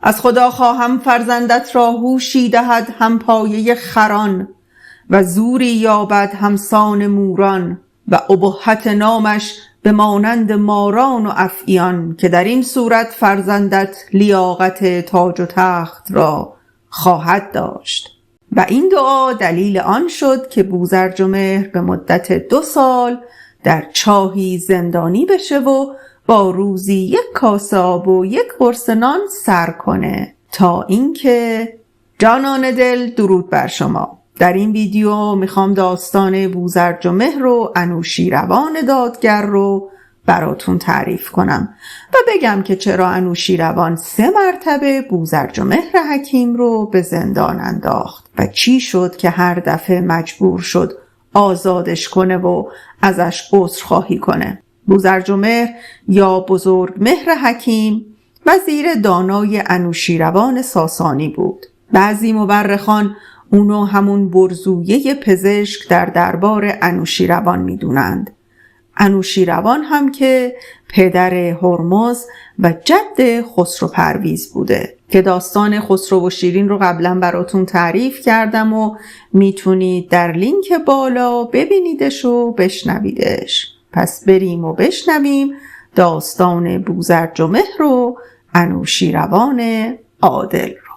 از خدا خواهم فرزندت را هوشی دهد هم پایه خران و زوری یابد همسان موران و ابهت نامش به مانند ماران و افعیان که در این صورت فرزندت لیاقت تاج و تخت را خواهد داشت. و این دعا دلیل آن شد که بوزرجمهر به مدت 2 سال در چاهی زندانی بشه و با روزی 1 کاسه آب و 1 قرص نان سر کنه تا اینکه جانان دل درود بر شما. در این ویدیو میخوام داستان بوزرجمهر و انوشیروان دادگر رو براتون تعریف کنم و بگم که چرا انوشیروان 3 مرتبه بوزرجمهر حکیم رو به زندان انداخت و چی شد که هر دفعه مجبور شد آزادش کنه و ازش عذرخواهی کنه. بوزرجمهر یا بزرگمهر حکیم وزیر دانای انوشیروان ساسانی بود. بعضی مورخان اونو همون برزویه پزشک در دربار انوشیروان میدونند. انوشیروان هم که پدر هرمز و جد خسرو پرویز بوده که داستان خسرو و شیرین رو قبلا براتون تعریف کردم و میتونید در لینک بالا ببینیدش و بشنویدش. پس بریم و بشنویم داستان بوزرجمهر و انوشیروان عادل رو.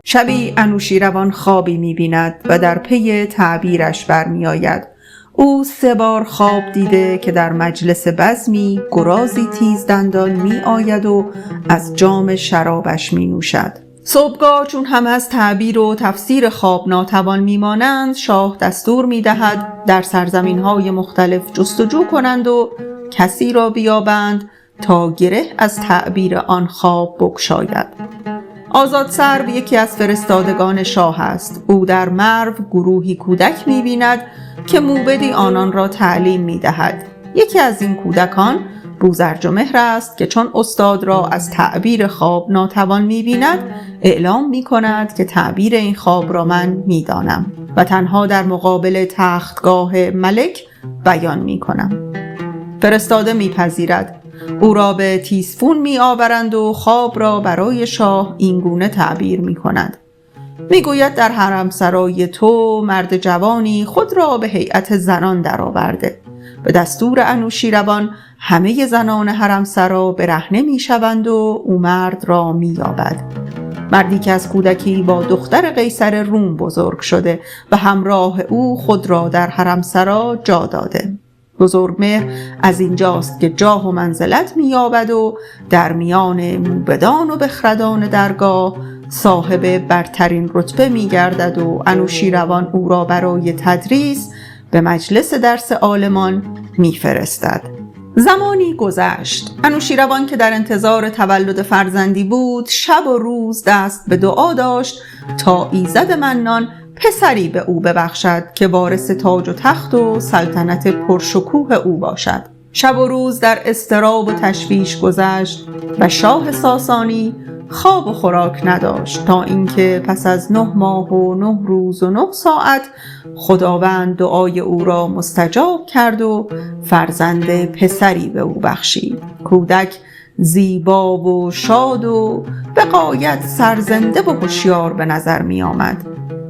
شبی انوشیروان خوابی می‌بیند و در پی تعبیرش برمی آید. او 3 بار خواب دیده که در مجلس بزمی گرازی تیز دندان می آید و از جام شرابش می نوشد. صبحگاه چون هم از تعبیر و تفسیر خواب ناتوان می مانند، شاه دستور می دهد در سرزمین‌های مختلف جستجو کنند و کسی را بیابند تا گره از تعبیر آن خواب بگشاید. آزادسرو یکی از فرستادگان شاه است. او در مرو گروهی کودک می‌بیند که موبدی آنان را تعلیم می‌دهد. یکی از این کودکان بوزرجمهر است که چون استاد را از تعبیر خواب ناتوان می‌بیند، اعلام می‌کند که تعبیر این خواب را من می‌دانم و تنها در مقابل تختگاه ملک بیان می‌کنم. فرستاده می‌پذیرد. او را به تیسفون می آورند و خواب را برای شاه اینگونه تعبیر می کند. می گوید در حرمسرای تو مرد جوانی خود را به هیئت زنان درآورده. به دستور انوشیروان همه زنان حرمسرا برهنه می شوند و او مرد را می یابد. مردی که از کودکی با دختر قیصر روم بزرگ شده و همراه او خود را در حرمسرا جا داده. بزرگمهر از اینجاست که جاه و منزلت می‌یابد و در میان موبدان و بخردان درگاه صاحب برترین رتبه می‌گردد و انوشیروان او را برای تدریس به مجلس درس عالمان می‌فرستد. زمانی گذشت. انوشیروان که در انتظار تولد فرزندی بود، شب و روز دست به دعا داشت تا ایزد منان پسری به او ببخشد که وارث تاج و تخت و سلطنت پرشکوه او باشد. شب و روز در اضطراب و تشویش گذشت و شاه ساسانی خواب و خوراک نداشت تا اینکه پس از 9 ماه و 9 روز و 9 ساعت خداوند دعای او را مستجاب کرد و فرزند پسری به او بخشید. کودک زیبا و شاد و به غایت سرزنده و هوشیار به نظر می آمد.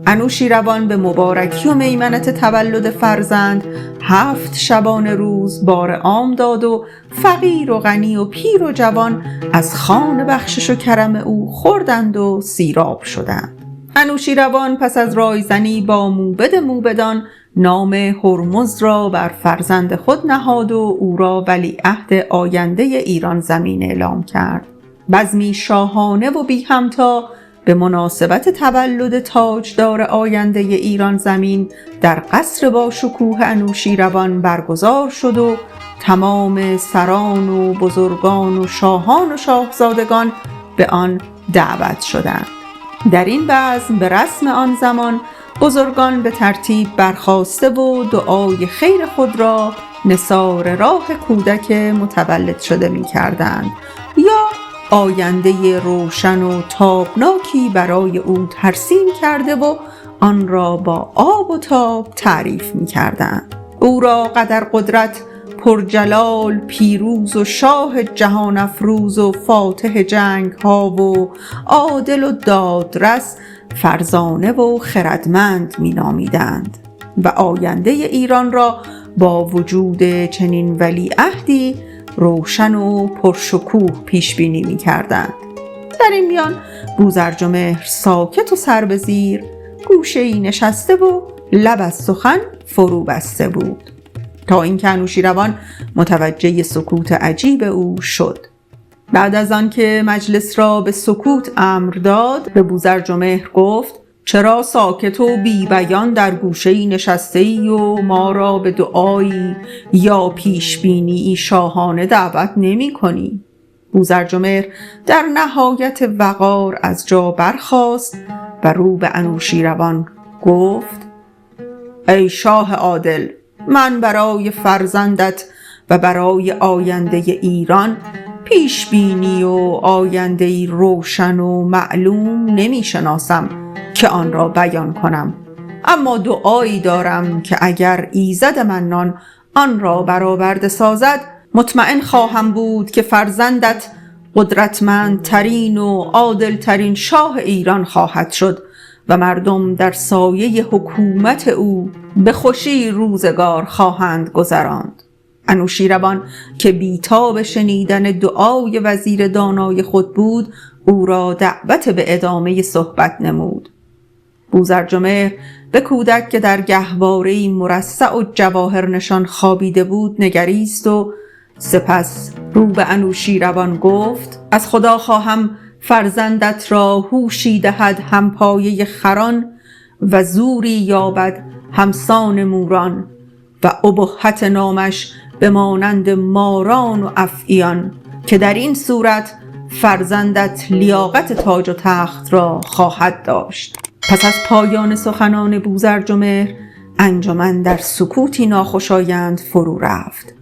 انوشیروان به مبارکی و میمنت تولد فرزند 7 شبانه روز بار عام داد و فقیر و غنی و پیر و جوان از خوان بخشش و کرم او خوردند و سیراب شدند. انوشیروان پس از رایزنی با موبدان نام هرمز را بر فرزند خود نهاد و او را ولیعهد آینده ایران زمین اعلام کرد. بزمی شاهانه و بی همتا به مناسبت تولد تاجدار آینده ایران زمین در قصر با شکوه انوشیروان برگزار شد و تمام سران و بزرگان و شاهان و شاهزادگان به آن دعوت شدند. در این بزم به رسم آن زمان بزرگان به ترتیب برخاسته و دعای خیر خود را نثار راه کودک متولد شده می کردند یا آینده روشن و تابناکی برای او ترسیم کرده و آن را با آب و تاب تعریف می کردند. او را قدر قدرت پرجلال پیروز و شاه جهان افروز و فاتح جنگ ها و عادل و دادرس فرزانه و خردمند می نامیدند و آینده ایران را با وجود چنین ولیعهدی روشن و پرشکوه پیش بینی می کردند. در این میان بوزرجمهر ساکت و سر به زیر گوشه‌ای نشسته و لب از سخن فرو بسته بود تا اینکه انوشیروان متوجه سکوت عجیب او شد. بعد از آن که مجلس را به سکوت امر داد به بوزرجمهر گفت: چرا ساکت و بی بیان در گوشه‌ای نشسته‌ای و ما را به دعایی یا پیشبینی شاهانه دعوت نمی کنی؟ بوزرجمهر در نهایت وقار از جا برخاست و رو به انوشیروان گفت: ای شاه عادل، من برای فرزندت و برای آینده ایران پیشبینی و آینده‌ای روشن و معلوم نمی شناسم که آن را بیان کنم، اما دعایی دارم که اگر ایزد منان آن را برآورده سازد مطمئن خواهم بود که فرزندت قدرتمندترین و عادلترین شاه ایران خواهد شد و مردم در سایه حکومت او به خوشی روزگار خواهند گذراند. انوشیروان که بی‌تاب شنیدن دعای وزیر دانای خود بود او را دعوت به ادامه صحبت نمود. بوزرجمهر به کودک که در گهواره‌ای مرصع و جواهر نشان خوابیده بود نگریست و سپس رو به انوشیروان گفت: از خدا خواهم فرزندت را هوشی دهد همپایه خران و زوری یابد همسان موران و ابهت نامش به مانند ماران و افعیان که در این صورت فرزندت لیاقت تاج و تخت را خواهد داشت. پس از پایان سخنان بوزرجمهر انجمن در سکوتی ناخوشایند فرو رفت.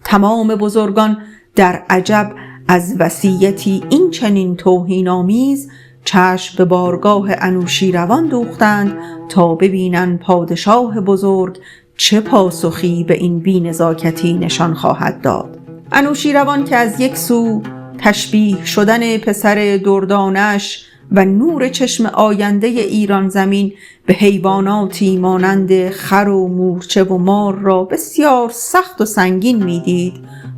تمام بزرگان در عجب از وصیتی این چنین توهین‌آمیز چشم به بارگاه انوشیروان دوختند تا ببینند پادشاه بزرگ چه پاسخی به این بی‌نزاکتی نشان خواهد داد. انوشیروان که از یک سو تشبیه شدن پسر دردانش و نور چشم آینده ایران زمین به حیواناتی مانند خر و مورچه و مار را بسیار سخت و سنگین میدید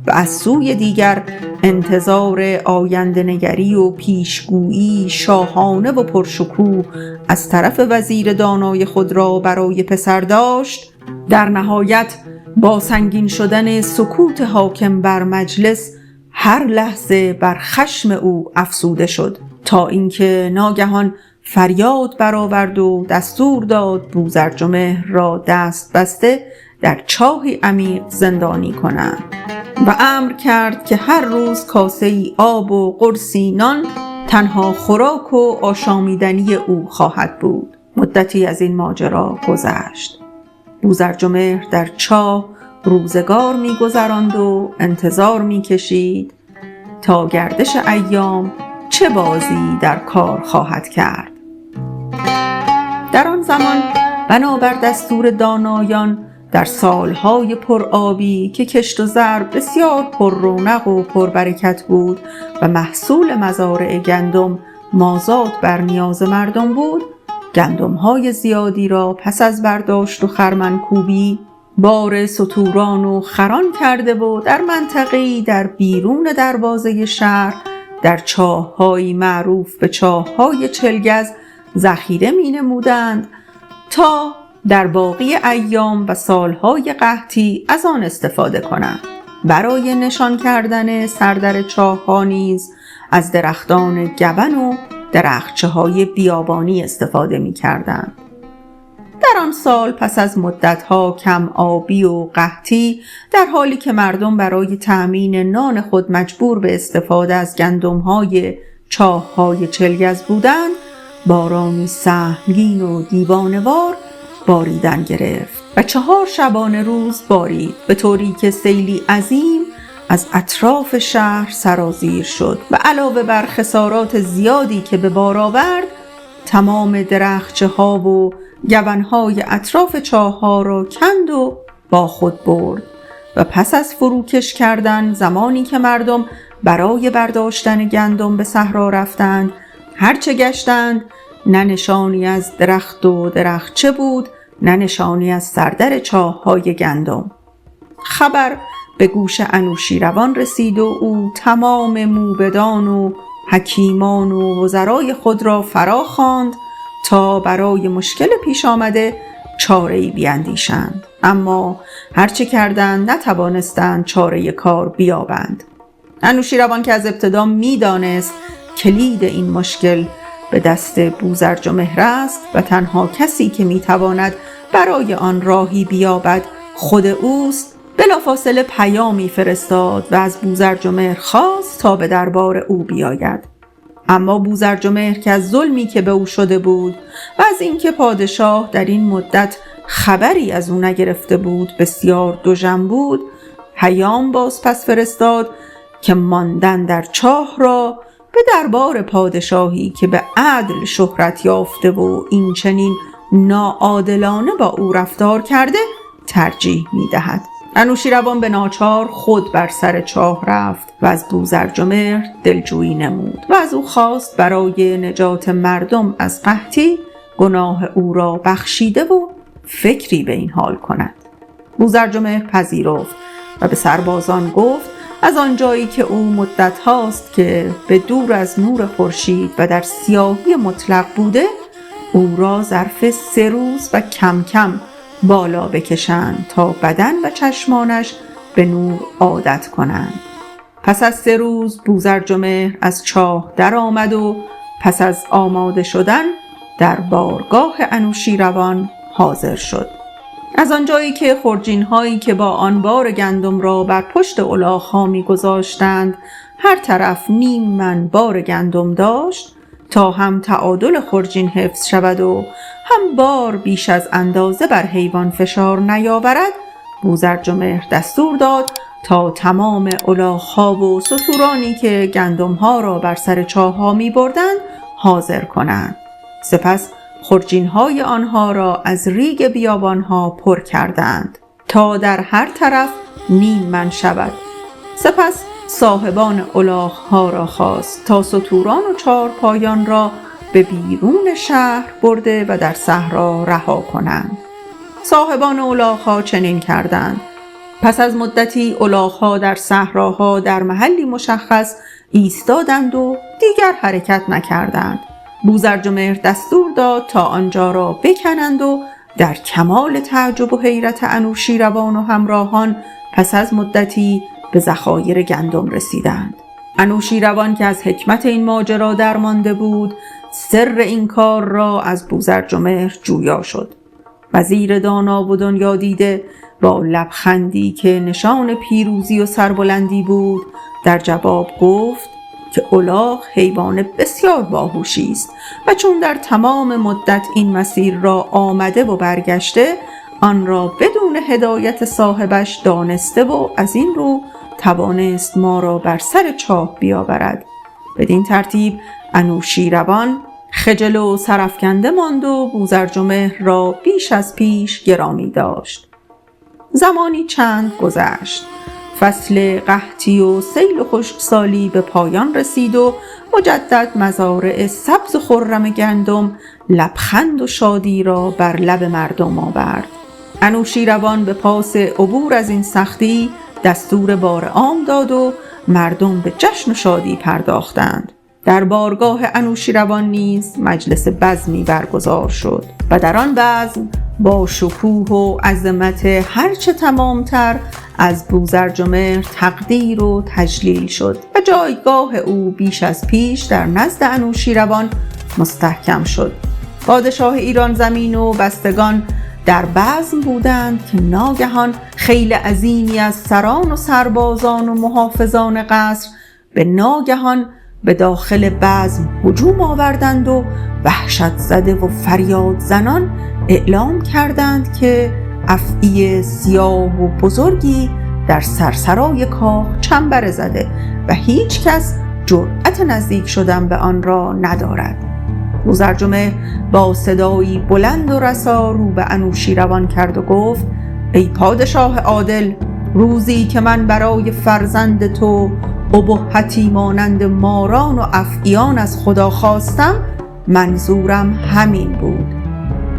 و از سوی دیگر انتظار آینده نگری و پیشگویی شاهانه و پرشکوه از طرف وزیر دانای خود را برای پسر داشت، در نهایت با سنگین شدن سکوت حاکم بر مجلس هر لحظه بر خشم او افسوده شد تا اینکه ناگهان فریاد برآورد و دستور داد بوزرجمهر را دست بسته در چاهی عمیق زندانی کنند و امر کرد که هر روز کاسه‌ای آب و قرصی نان تنها خوراک و آشامیدنی او خواهد بود. مدتی از این ماجرا گذشت. بوزرجمهر در چاه روزگار می‌گذراند و انتظار می‌کشید تا گردش ایام چه بازی در کار خواهد کرد. در آن زمان بنابر دستور دانایان در سالهای پرآبی که کشت و زر بسیار پر رونق و پربرکت بود و محصول مزارع گندم مازاد بر نیاز مردم بود، گندم‌های زیادی را پس از برداشت و خرمنکوبی بار ستوران و خران کرده و در منطقه‌ای در بیرون دروازه شهر در چاه‌هایی معروف به چاه‌های چلگز ذخیره می‌نمودند تا در باقی ایام و سالهای قحطی از آن استفاده کنند. برای نشان کردن سردر چاه‌ها نیز از درختان گون و درختچه‌های بیابانی استفاده می‌کردند. در آن سال پس از مدت‌ها کم آبی و قحطی، در حالی که مردم برای تأمین نان خود مجبور به استفاده از گندم‌های چاه‌های چلگز بودند، بارانی سهمگین و دیوانه‌وار باریدن گرفت و 4 شبانه روز بارید، به طوری که سیلی عظیم از اطراف شهر سرازیر شد و علاوه بر خسارات زیادی که به بار آورد، تمام درختچه‌ها و گون‌های اطراف چاه‌ها را کند و با خود برد و پس از فروکش کردن زمانی که مردم برای برداشتن گندم به صحرا رفتند، هرچه گشتند نه نشانی از درخت و درختچه بود، نه نشانی از سردر چاه‌های گندم. خبر به گوش انوشیروان رسید و او تمام موبدان و حکیمان و وزرای خود را فرا خواند تا برای مشکل پیش آمده چاره‌ای بیندیشند، اما هرچه کردند نتوانستند چاره کار بیابند. انوشیروان که از ابتدا می‌دانست کلید این مشکل به دست بوزرجمهر است و تنها کسی که می‌تواند برای آن راهی بیابد خود اوست، بلافاصله پیامی فرستاد و از بوزرجمهر خواست تا به دربار او بیاید. اما بوزرجمهر که از ظلمی که به او شده بود و از اینکه پادشاه در این مدت خبری از او نگرفته بود بسیار دژم بود، پیام باز پس فرستاد که ماندن در چاه را به دربار پادشاهی که به عدل شهرت یافته و این چنین ناعادلانه با او رفتار کرده ترجیح می دهد. انوشیروان به ناچار خود بر سر چاه رفت و از بوزرجمهر دلجویی نمود و از او خواست برای نجات مردم از قحطی گناه او را بخشیده و فکری به این حال کند. بوزرجمهر پذیرفت و به سربازان گفت از آنجایی که او مدت هاست که به دور از نور خورشید و در سیاهی مطلق بوده، او را ظرف 3 روز و کم کم بالا بکشند تا بدن و چشمانش به نور عادت کنند. پس از 3 روز بوزرجمهر از چاه در آمد و پس از آماده شدن در بارگاه انوشیروان حاضر شد. از آنجایی که خرجین هایی که با آنبار گندم را بر پشت الاغ‌ها می گذاشتند هر طرف نیم من بار گندم داشت تا هم تعادل خرجین حفظ شود و هم بار بیش از اندازه بر حیوان فشار نیاورد، بوزرجمهر دستور داد تا تمام الاغ‌ها و ستورانی که گندم‌ها را بر سر چاه‌ها می‌بردند حاضر کنند. سپس خرجین‌های آنها را از ریگ بیابان‌ها پر کردند تا در هر طرف نیم من شود. سپس صاحبان الاغ‌ها را خواست تا ستوران و چارپایان را به بیرون شهر برده و در صحرا رها کنند. صاحبان الاغ‌ها چنین کردند. پس از مدتی الاغ‌ها در صحراها در محلی مشخص ایستادند و دیگر حرکت نکردند. بوزرجمهر دستور داد تا آنجا را بکنند و در کمال تعجب و حیرت انوشیروان و همراهان پس از مدتی به ذخایر گندم رسیدند. انوشیروان که از حکمت این ماجرا درمانده بود، سر این کار را از بوزرجمهر جویا شد. وزیر دانا و دنیا دیده با لبخندی که نشان پیروزی و سربلندی بود در جواب گفت که الاغ حیوان بسیار باهوشی است و چون در تمام مدت این مسیر را آمده و برگشته، آن را بدون هدایت صاحبش دانسته و از این رو توانست ما را بر سر چاه بیاورد. بدین ترتیب انوشیروان خجل و سرافکنده ماند و بوزرجمهر را بیش از پیش گرامی داشت. زمانی چند گذشت. فصل قحطی و سیل و خشکسالی به پایان رسید و مجدد مزارع سبز و خرم گندم لبخند و شادی را بر لب مردم آورد. انوشیروان به پاس عبور از این سختی دستور بار عام داد و مردم به جشن و شادی پرداختند. در بارگاه انوشیروان نیز مجلس بزمی برگزار شد و در آن بزم با شکوه و عظمت هرچه تمامتر از بوزرجمهر تقدیر و تجلیل شد و جایگاه او بیش از پیش در نزد انوشیروان مستحکم شد. پادشاه ایران زمین و بستگان در بزم بودند که ناگهان خیل عظیمی از سران و سربازان و محافظان قصر به ناگهان به داخل بزم هجوم آوردند و وحشت زده و فریاد زنان اعلام کردند که افعی سیاه و بزرگی در سرسرای کاخ چنبره زده و هیچ کس جرأت نزدیک شدن به آن را ندارد. بوزرجمهر با صدایی بلند و رسا رو به انوشیروان کرد و گفت: ای پادشاه عادل، روزی که من برای فرزند تو ابهتی مانند ماران و افعیان از خدا خواستم، منظورم همین بود.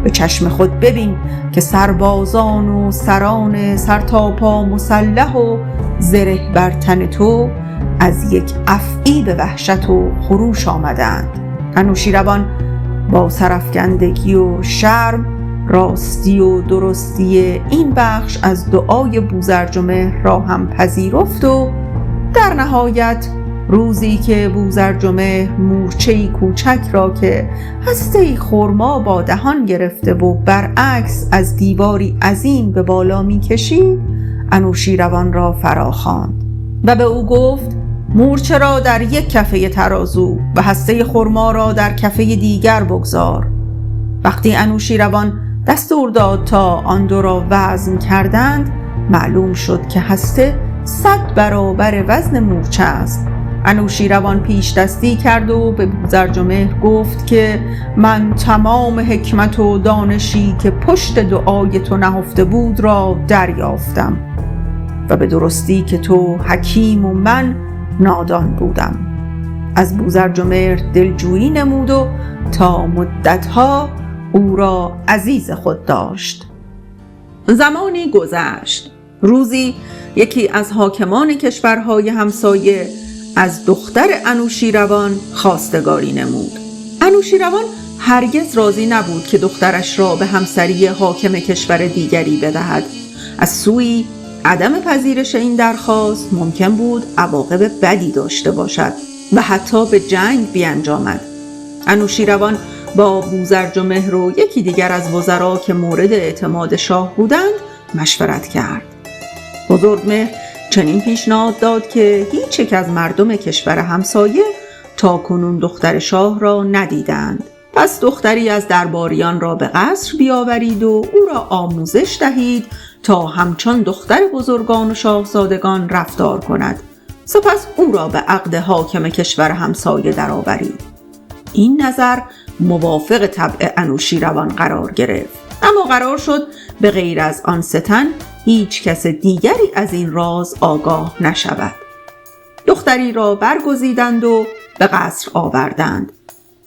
به چشم خود ببین که سربازان و سران سرتاپا مسلح و زره بر تن تو از یک افعی به وحشت و خروش آمدند. انوشیروان با سرافکندگی و شرم راستی و درستی این بخش از دعای بوزرجمهر را هم پذیرفت و در نهایت روزی که بوزرجمهر مورچه‌ای کوچک را که هسته‌ای خرما با دهان گرفته و برعکس از دیواری عظیم به بالا می کشید، انوشیروان را فراخواند و به او گفت مورچه را در یک کفه ترازو و هسته خرما را در کفه دیگر بگذار. وقتی انوشیروان دستور داد تا آن دو را وزن کردند، معلوم شد که هسته 100 برابر وزن مورچه است. انوشیروان پیش دستی کرد و به بوزرجمهر گفت که من تمام حکمت و دانشی که پشت دعای تو نهفته بود را دریافتم و به درستی که تو حکیم و من نادان بودم. از بوزرجمهر دلجویی نمود و تا مدتها او را عزیز خود داشت. زمانی گذشت. روزی یکی از حاکمان کشورهای همسایه از دختر انوشیروان خواستگاری نمود. انوشیروان هرگز راضی نبود که دخترش را به همسری حاکم کشور دیگری بدهد. از سوی عدم پذیرش این درخواست ممکن بود عواقب بدی داشته باشد و حتی به جنگ بیانجامد. انوشیروان با بوزرجمهر و یکی دیگر از وزرا که مورد اعتماد شاه بودند مشورت کرد. بزرگمهر چنین پیشنهاد داد که هیچ یک از مردم کشور همسایه تا کنون دختر شاه را ندیدند. پس دختری از درباریان را به قصر بیاورید و او را آموزش دهید تا همچون دختر بزرگان و شاهزادگان رفتار کند. سپس او را به عقد حاکم کشور همسایه درآورید. این نظر موافق طبع انوشیروان قرار گرفت، اما قرار شد به غیر از آن سه تن هیچ کس دیگری از این راز آگاه نشود. دختری را برگزیدند و به قصر آوردند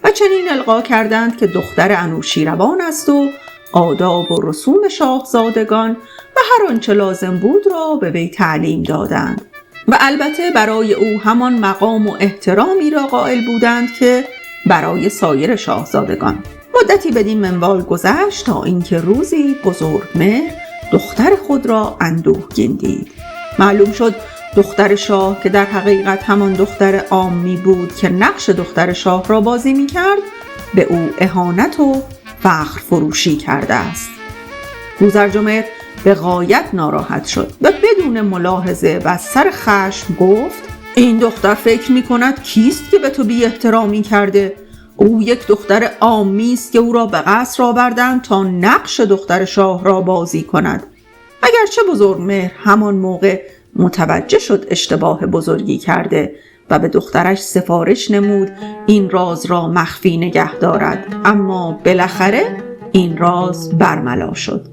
و چنین القا کردند که دختر انوشیروان است و آداب و رسوم شاهزادگان و هر آنچه لازم بود را به وی تعلیم دادند و البته برای او همان مقام و احترامی را قائل بودند که برای سایر شاهزادگان. مدتی بدین منوال گذشت تا اینکه روزی بزرگمهر دختر خود را اندوهگین دید. معلوم شد دختر شاه که در حقیقت همان دختر عامی بود که نقش دختر شاه را بازی می کرد، به او اهانت و فخر فروشی کرده است. بوزرجمهر به غایت ناراحت شد و بدون ملاحظه و سر خشم گفت این دختر فکر می کند کیست که به تو بی احترامی کرده؟ او یک دختر عامی است که او را به قصر آوردند تا نقش دختر شاه را بازی کند. اگرچه بزرگمهر همان موقع متوجه شد اشتباه بزرگی کرده و به دخترش سفارش نمود این راز را مخفی نگه دارد، اما بالاخره این راز برملا شد.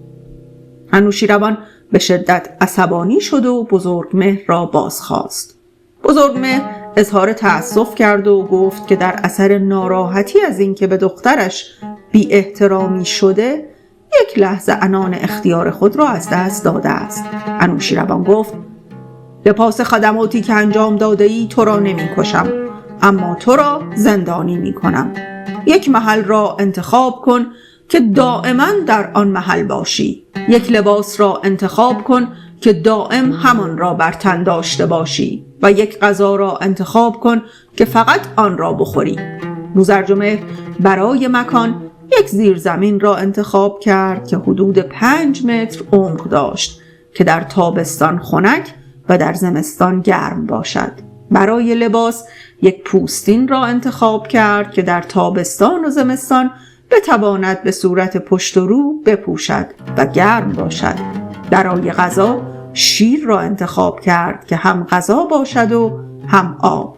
انوشیروان به شدت عصبانی شد و بزرگمهر را بازخواست. بزرگمهر اظهار تأسف کرد و گفت که در اثر ناراحتی از اینکه به دخترش بی احترامی شده یک لحظه عنان اختیار خود را از دست داده است. انوشیروان گفت به پاس خدماتی که انجام داده ای تو را نمی کشم، اما تو را زندانی می کنم. یک محل را انتخاب کن که دائما در آن محل باشی. یک لباس را انتخاب کن که دائم همان را بر تن داشته باشی و یک غذا را انتخاب کن که فقط آن را بخوری. بوزرجمهر برای مکان یک زیرزمین را انتخاب کرد که حدود 5 متر عمق داشت که در تابستان خنک و در زمستان گرم باشد. برای لباس یک پوستین را انتخاب کرد که در تابستان و زمستان بتواند به صورت پشت و رو بپوشد و گرم باشد. برای غذا شیر را انتخاب کرد که هم غذا باشد و هم آب.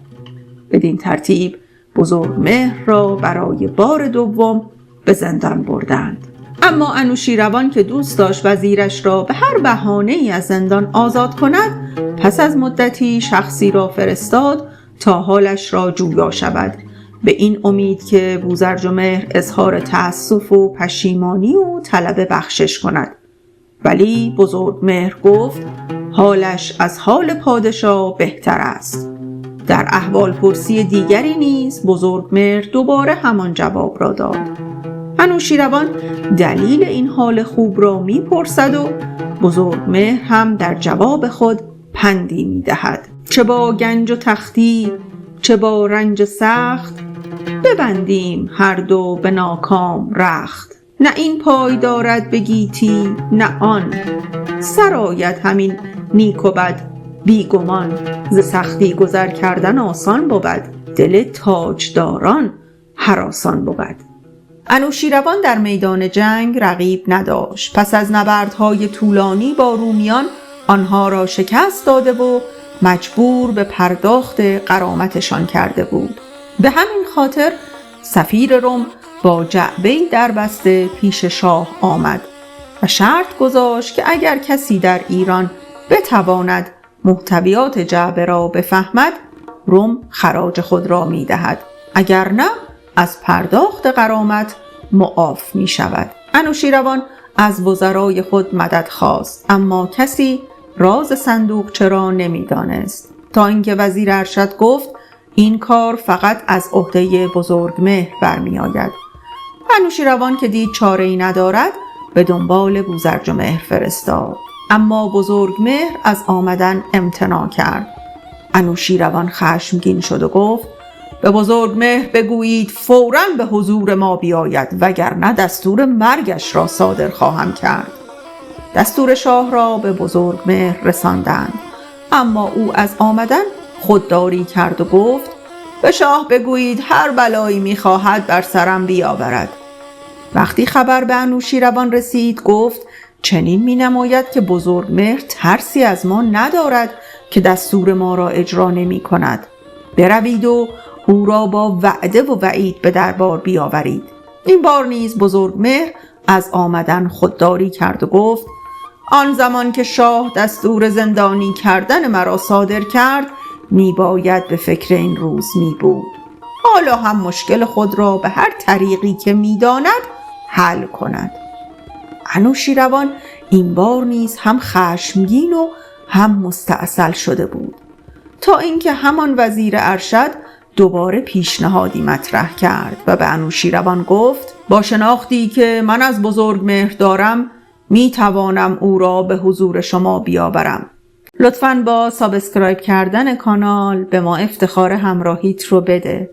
بدین ترتیب بزرگمهر را برای بار دوم به زندان بردند. اما انوشیروان که دوست داشت وزیرش را به هر بهانه‌ای از زندان آزاد کند، پس از مدتی شخصی را فرستاد تا حالش را جویا شود، به این امید که بوزرجمهر اظهار تأسف و پشیمانی و طلب بخشش کند. ولی بزرگمهر گفت حالش از حال پادشاه بهتر است. در احوال پرسی دیگری نیز بزرگمهر دوباره همان جواب را داد. انوشیروان دلیل این حال خوب را می پرسد و بزرگمهر هم در جواب خود پندی می دهد. چه با گنج و تختی، چه با رنج سخت، ببندیم هر دو به ناکام رخت. نه این پای دارد به گیتی نه آن، سرآید همین نیک و بد بی گمان. ز سختی گذر کردن آسان بود، دل تاجداران هراسان بود. انوشیروان در میدان جنگ رقیب نداشت. پس از نبردهای طولانی با رومیان آنها را شکست داده و مجبور به پرداخت غرامتشان کرده بود. به همین خاطر سفیر روم با جعبه‌ای در بسته پیش شاه آمد و شرط گذاشت که اگر کسی در ایران بتواند محتویات جعبه را بفهمد، روم خراج خود را می دهد، اگر نه از پرداخت غرامت معاف می شود. انوشیروان از وزرای خود مدد خواست، اما کسی راز صندوقچه را نمی دانست، تا اینکه وزیر ارشد گفت این کار فقط از عهده بزرگمهر برمی آید. انوشیروان که دید چاره‌ای ندارد به دنبال بوزرجمهر فرستاد، اما بزرگمهر از آمدن امتناع کرد. انوشیروان خشمگین شد و گفت به بزرگمهر بگویید فوراً به حضور ما بیاید، وگرنه دستور مرگش را صادر خواهم کرد. دستور شاه را به بزرگمهر رساندند، اما او از آمدن خودداری کرد و گفت به شاه بگویید هر بلایی می‌خواهد بر سرم بیاورد. وقتی خبر به انوشیروان رسید گفت چنین می‌نماید که بزرگمهر ترسی از ما ندارد که دستور ما را اجرا نمی‌کند. بروید و او را با وعده و وعید به دربار بیاورید. این بار نیز بزرگمهر از آمدن خودداری کرد و گفت آن زمان که شاه دستور زندانی کردن مرا صادر کرد میباید به فکر این روز میبود. حالا هم مشکل خود را به هر طریقی که میداند حل کند. انوشیروان این بار نیز هم خشمگین و هم مستعسل شده بود، تا اینکه همان وزیر ارشد دوباره پیشنهادی مطرح کرد و به انوشیروان گفت با شناختی که من از بزرگمهر دارم می توانم او را به حضور شما بیاورم. لطفاً با سابسکرایب کردن کانال به ما افتخار همراهیت رو بده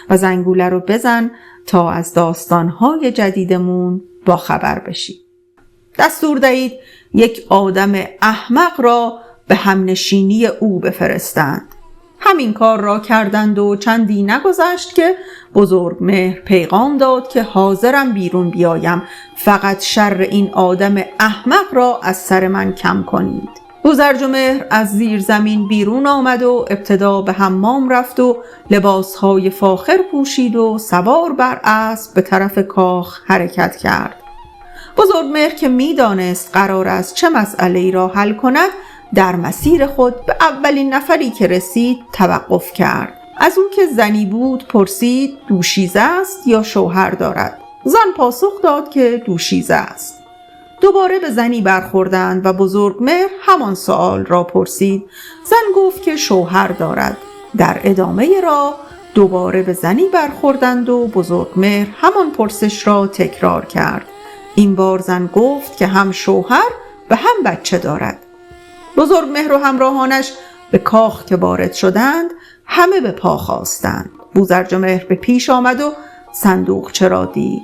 و زنگوله رو بزن تا از داستان‌های جدیدمون با خبر بشی. دستور دهید یک آدم احمق را به همنشینی او بفرستند. همین کار را کردند و چندی نگذشت که بزرگمهر پیغام داد که حاضرم بیرون بیایم، فقط شر این آدم احمق را از سر من کم کنید. بوزرجمهر از زیر زمین بیرون آمد و ابتدا به حمام رفت و لباسهای فاخر پوشید و سوار بر اسب به طرف کاخ حرکت کرد. بزرگمهر که میدانست قرار است چه مسئله‌ای را حل کند، در مسیر خود به اولین نفری که رسید توقف کرد. از اون که زنی بود پرسید دوشیزه است یا شوهر دارد؟ زن پاسخ داد که دوشیزه است. دوباره به زنی برخوردند و بزرگمهر همان سوال را پرسید. زن گفت که شوهر دارد. در ادامه راه دوباره به زنی برخوردند و بزرگمهر همان پرسش را تکرار کرد. این بار زن گفت که هم شوهر و هم بچه دارد. بزرگمهر و همراهانش به کاخ که وارد شدند همه به پا خاستند. بوزرجمهر به پیش آمد و صندوقچه را دید.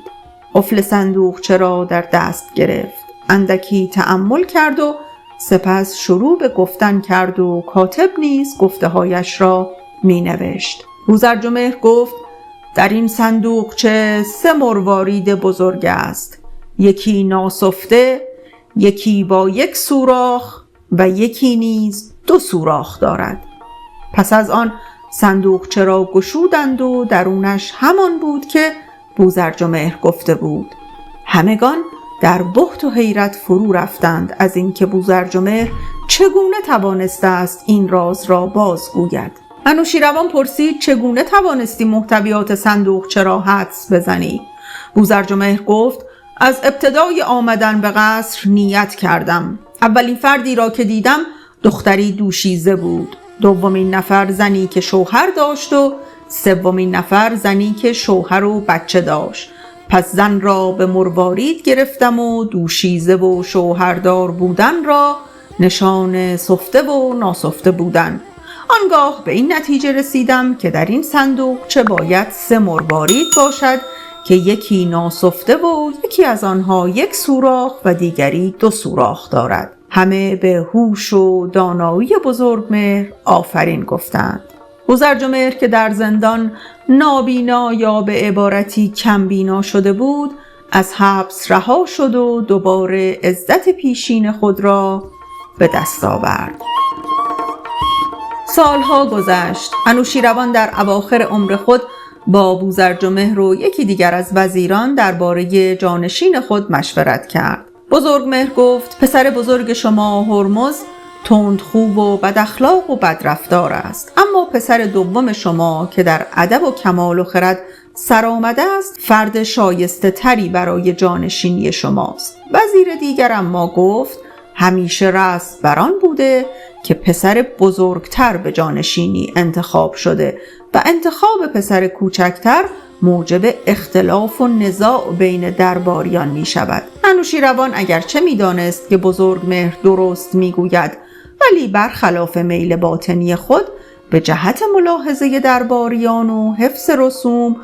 قفل صندوقچه را در دست گرفت، اندکی تأمل کرد و سپس شروع به گفتن کرد و کاتب نیز گفته هایش را می نوشت. بوزرجمهر گفت در این صندوقچه 3 مروارید بزرگ است، یکی ناسفته، یکی با 1 سوراخ و یکی نیز 2 سوراخ دارد. پس از آن صندوقچه را گشودند و درونش همان بود که بوزرجمهر گفته بود. همگان در بهت و حیرت فرو رفتند از اینکه بوزرجمهر چگونه توانسته است این راز را بازگوید. انوشیروان پرسید چگونه توانستی محتویات صندوقچه را حدس بزنی؟ بوزرجمهر گفت از ابتدای آمدن به قصر نیت کردم. اولین فردی را که دیدم دختری دوشیزه بود، دومین نفر زنی که شوهر داشت و سومین نفر زنی که شوهر و بچه داشت. پس زن را به مروارید گرفتم و دوشیزه و شوهردار بودن را نشان سفته و ناسفته بودن. آنگاه به این نتیجه رسیدم که در این صندوق چه باید 3 مروارید باشد که یکی ناسفته و یکی از آنها 1 سوراخ و دیگری 2 سوراخ دارد. همه به هوش و دانایی بزرگمهر آفرین گفتند. بوزرجمهر که در زندان نابینا یا به عبارتی کمبینا شده بود از حبس رها شد و دوباره عزت پیشین خود را به دست آورد. سالها گذشت. انوشیروان در اواخر عمر خود با بوزرجمهر و یکی دیگر از وزیران درباره جانشین خود مشورت کرد. بزرگمهر گفت پسر بزرگ شما هرمز تندخو و بد اخلاق و بد رفتار است، اما پسر دوم شما که در ادب و کمال و خرد سرآمده است فرد شایسته تری برای جانشینی شماست. وزیر دیگر اما گفت همیشه رسم بران بوده که پسر بزرگتر به جانشینی انتخاب شده و انتخاب پسر کوچکتر موجب اختلاف و نزاع بین درباریان می شود. انوشیروان اگرچه می دانست که بزرگمهر درست می گوید، ولی برخلاف میل باطنی خود به جهت ملاحظه درباریان و حفظ رسوم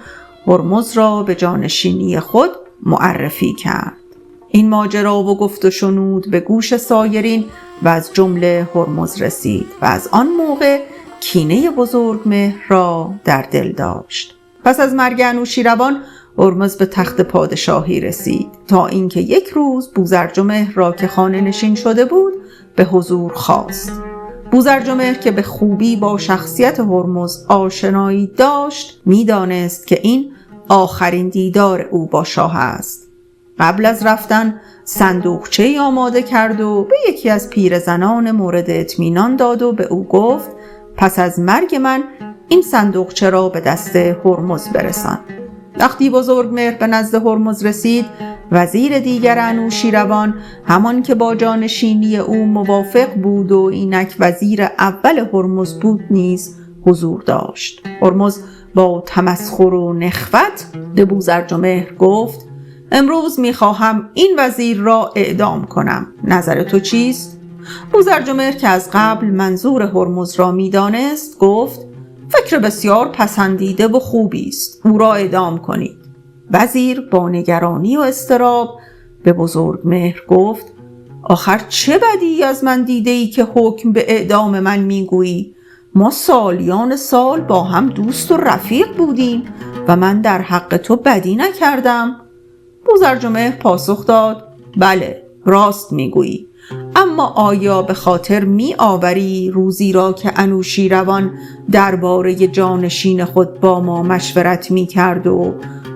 هرمز را به جانشینی خود معرفی کرد. این ماجرا و گفت و شنود به گوش سایرین و از جمله هرمز رسید و از آن موقع کینه بزرگمهر را در دل داشت. پس از مرگ انوشیروان هرمز به تخت پادشاهی رسید تا اینکه یک روز بوزرجمهر را که خانه نشین شده بود به حضور خواست. بوزرجمهر که به خوبی با شخصیت هرمز آشنایی داشت میدانست که این آخرین دیدار او با شاه است. قبل از رفتن صندوقچه‌ای آماده کرد و به یکی از پیرزنان مورد اطمینان داد و به او گفت پس از مرگ من این صندوقچه را به دست هرمز برسان. وقتی بزرگمهر به نزد هرمز رسید وزیر دیگر انوشیروان همان که با جانشینی او موافق بود و اینک وزیر اول هرمز بود نیز حضور داشت. هرمز با تمسخر و نخوت به بوزرجمهر گفت امروز میخواهم این وزیر را اعدام کنم. نظر تو چیست؟ بوزرجمهر که از قبل منظور هرمز را میدانست گفت فکر بسیار پسندیده و خوبی است، او را اعدام کنید. وزیر با نگرانی و اضطراب به بزرگمهر گفت آخر چه بدی از من دیده ای که حکم به اعدام من میگویی؟ ما سالیان سال با هم دوست و رفیق بودیم و من در حق تو بدی نکردم. بوزرجمهر پاسخ داد بله راست میگویی، اما آیا به خاطر می آوری روزی را که انوشیروان درباره جانشین خود با ما مشورت می کرد و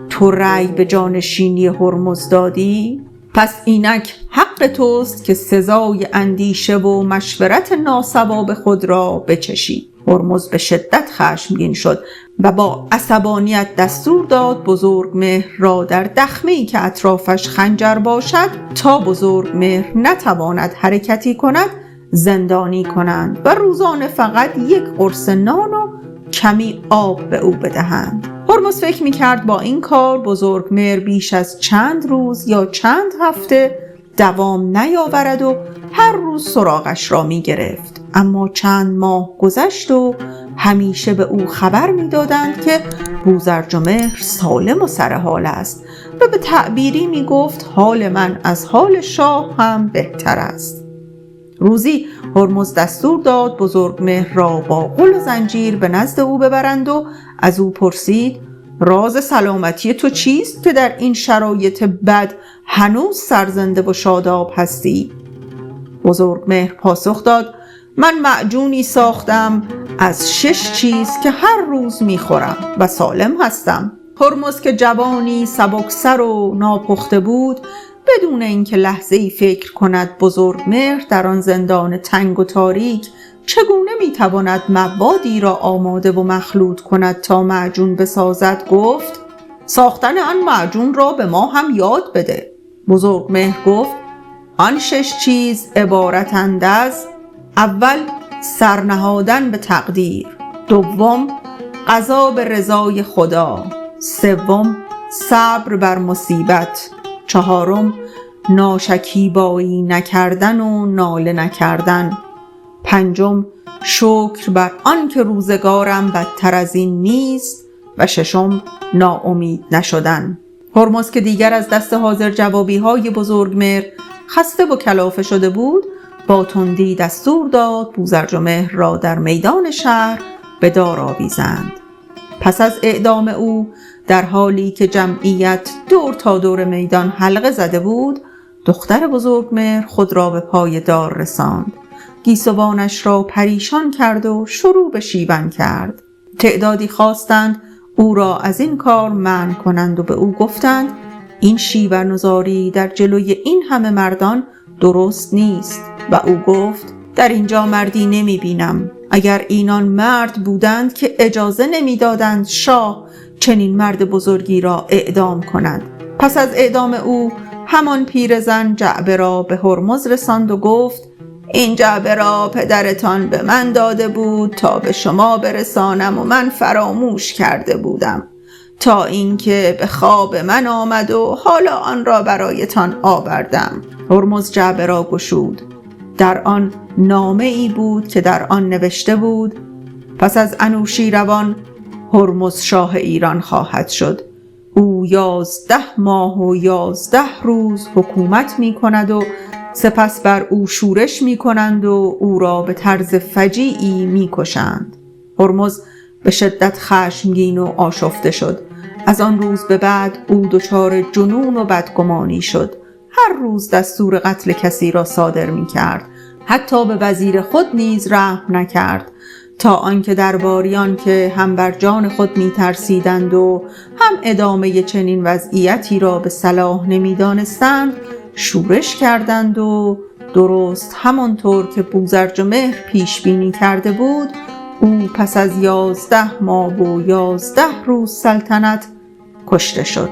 تو رأی به جانشینی هرمز دادی؟ پس اینک حق توست که سزای اندیشه و مشورت ناصواب خود را بچشی. هرمز به شدت خشمگین شد و با عصبانیت دستور داد بزرگمهر را در دخمه‌ای که اطرافش خنجر باشد تا بزرگمهر نتواند حرکتی کند زندانی کنند و روزانه فقط 1 قرص نان و کمی آب به او بدهند. هرمز فکر می‌کرد با این کار بزرگمهر بیش از چند روز یا چند هفته دوام نیاورد و هر روز سراغش را می‌گرفت. اما چند ماه گذشت و همیشه به او خبر می‌دادند که بوزرجمهر سالم و سرحال است و به تعبیری می‌گفت حال من از حال شاه هم بهتر است. روزی هرمز دستور داد بزرگمهر را با غل و زنجیر به نزد او ببرند و از او پرسید راز سلامتی تو چیست که در این شرایط بد هنوز سرزنده و شاداب هستی؟ بزرگمهر پاسخ داد من معجونی ساختم از 6 چیز که هر روز میخورم و سالم هستم. هرمز که جوانی سبکسر و ناپخته بود بدون اینکه لحظه‌ای فکر کند بزرگمهر در آن زندان تنگ و تاریک چگونه میتواند موادی را آماده و مخلوط کند تا معجون بسازد، گفت: ساختن آن معجون را به ما هم یاد بده. بزرگمهر گفت: آن 6 چیز عبارتند از: اول، سرنهادن به تقدیر. دوم، قضا به رضای خدا. سوم، صبر بر مصیبت. چهارم، ناشکیبایی نکردن و ناله نکردن. پنجم، شکر بر آن که روزگارم بدتر از این نیست. و ششم، ناامید نشدن. هرمز که دیگر از دست حاضر جوابی های بزرگمهر خسته و کلافه شده بود، با تندی دستور داد بوزرجمهر را در میدان شهر به دار آویزند. پس از اعدام او، در حالی که جمعیت دور تا دور میدان حلقه زده بود، دختر بزرگمهر خود را به پای دار رساند. گیسوانش را پریشان کرد و شروع به شیون کرد. تعدادی خواستند او را از این کار منع کنند و به او گفتند: این شیون و زاری در جلوی این همه مردان درست نیست. و او گفت: در اینجا مردی نمی بینم. اگر اینان مرد بودند که اجازه نمی دادند شاه چنین مرد بزرگی را اعدام کند. پس از اعدام او، همان پیرزن جعبه را به هرمز رساند و گفت: این جعبه را پدرتان به من داده بود تا به شما برسانم و من فراموش کرده بودم، تا اینکه به خواب من آمد و حالا آن را برایتان آوردم. هرمز جعبه را گشود. در آن نامه ای بود که در آن نوشته بود: پس از انوشیروان هرمز شاه ایران خواهد شد. او 11 ماه و 11 روز حکومت می کند و سپس بر او شورش می کنند و او را به طرز فجیعی می کشند. هرمز به شدت خشمگین و آشفته شد. از آن روز به بعد او دچار جنون و بدگمانی شد. هر روز دستور قتل کسی را صادر می کرد. حتی به وزیر خود نیز رحم نکرد، تا آنکه درباریان که هم بر جان خود می ترسیدند و هم ادامه چنین وضعیتی را به صلاح نمی دانستند، شورش کردند و درست همانطور که بوزرجمهر پیش بینی کرده بود، او پس از 11 ماه و 11 روز سلطنت کشته شد.